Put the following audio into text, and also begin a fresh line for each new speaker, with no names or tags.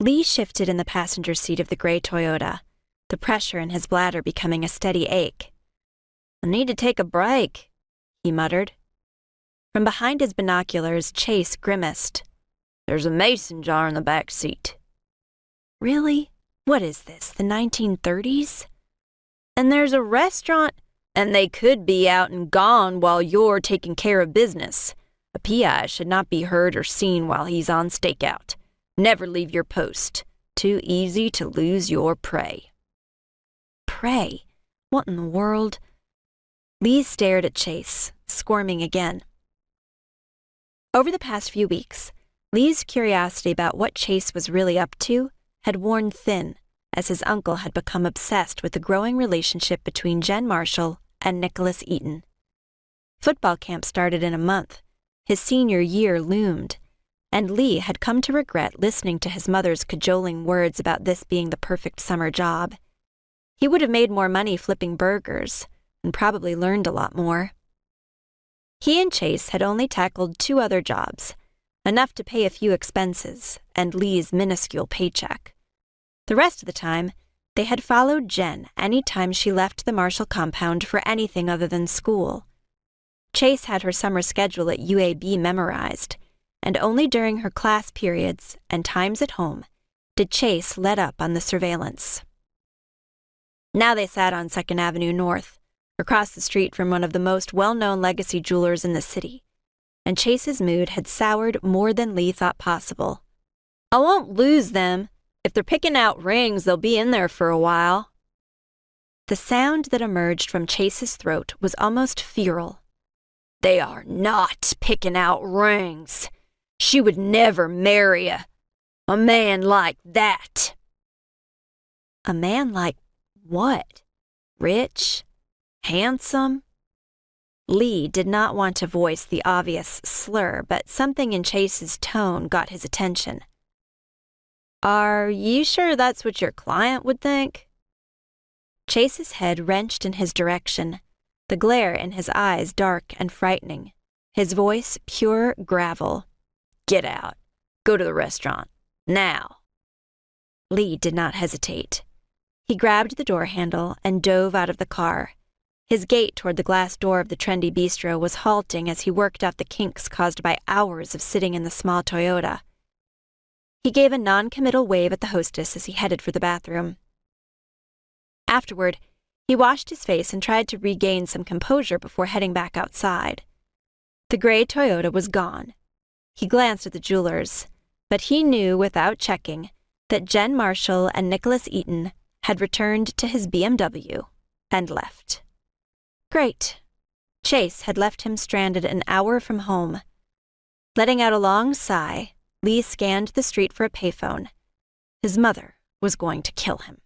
Lee shifted in the passenger seat of the gray Toyota, the pressure in his bladder becoming a steady ache. "I need to take a break," he muttered. From behind his binoculars, Chase grimaced. "There's a mason jar in the back seat." "Really? What is this, the 1930s? "And there's a restaurant, and they could be out and gone while you're taking care of business. A PI should not be heard or seen while he's on stakeout. Never leave your post. Too easy to lose your prey." Prey? What in the world? Lee stared at Chase, squirming again. Over the past few weeks, Lee's curiosity about what Chase was really up to had worn thin, as his uncle had become obsessed with the growing relationship between Jen Marshall and Nicholas Eaton. Football camp started in a month. His senior year loomed, and Lee had come to regret listening to his mother's cajoling words about this being the perfect summer job. He would have made more money flipping burgers, and probably learned a lot more. He and Chase had only tackled 2 other jobs, enough to pay a few expenses and Lee's minuscule paycheck. The rest of the time, they had followed Jen any time she left the Marshall compound for anything other than school. Chase had her summer schedule at UAB memorized, and only during her class periods and times at home did Chase let up on the surveillance. Now they sat on 2nd Avenue North, across the street from one of the most well-known legacy jewelers in the city, and Chase's mood had soured more than Lee thought possible. "I won't lose them. If they're picking out rings, they'll be in there for a while." The sound that emerged from Chase's throat was almost feral. "They are not picking out rings. She would never marry a man like that." A man like what? Rich? Handsome? Lee did not want to voice the obvious slur, but something in Chase's tone got his attention. "Are you sure that's what your client would think?" Chase's head wrenched in his direction, the glare in his eyes dark and frightening, his voice pure gravel. "Get out. Go to the restaurant. Now." Lee did not hesitate. He grabbed the door handle and dove out of the car. His gait toward the glass door of the trendy bistro was halting as he worked out the kinks caused by hours of sitting in the small Toyota. He gave a non-committal wave at the hostess as he headed for the bathroom. Afterward, he washed his face and tried to regain some composure before heading back outside. The gray Toyota was gone. He glanced at the jewelers, but he knew without checking that Jen Marshall and Nicholas Eaton had returned to his BMW and left. Great. Chase had left him stranded an hour from home. Letting out a long sigh, Lee scanned the street for a payphone. His mother was going to kill him.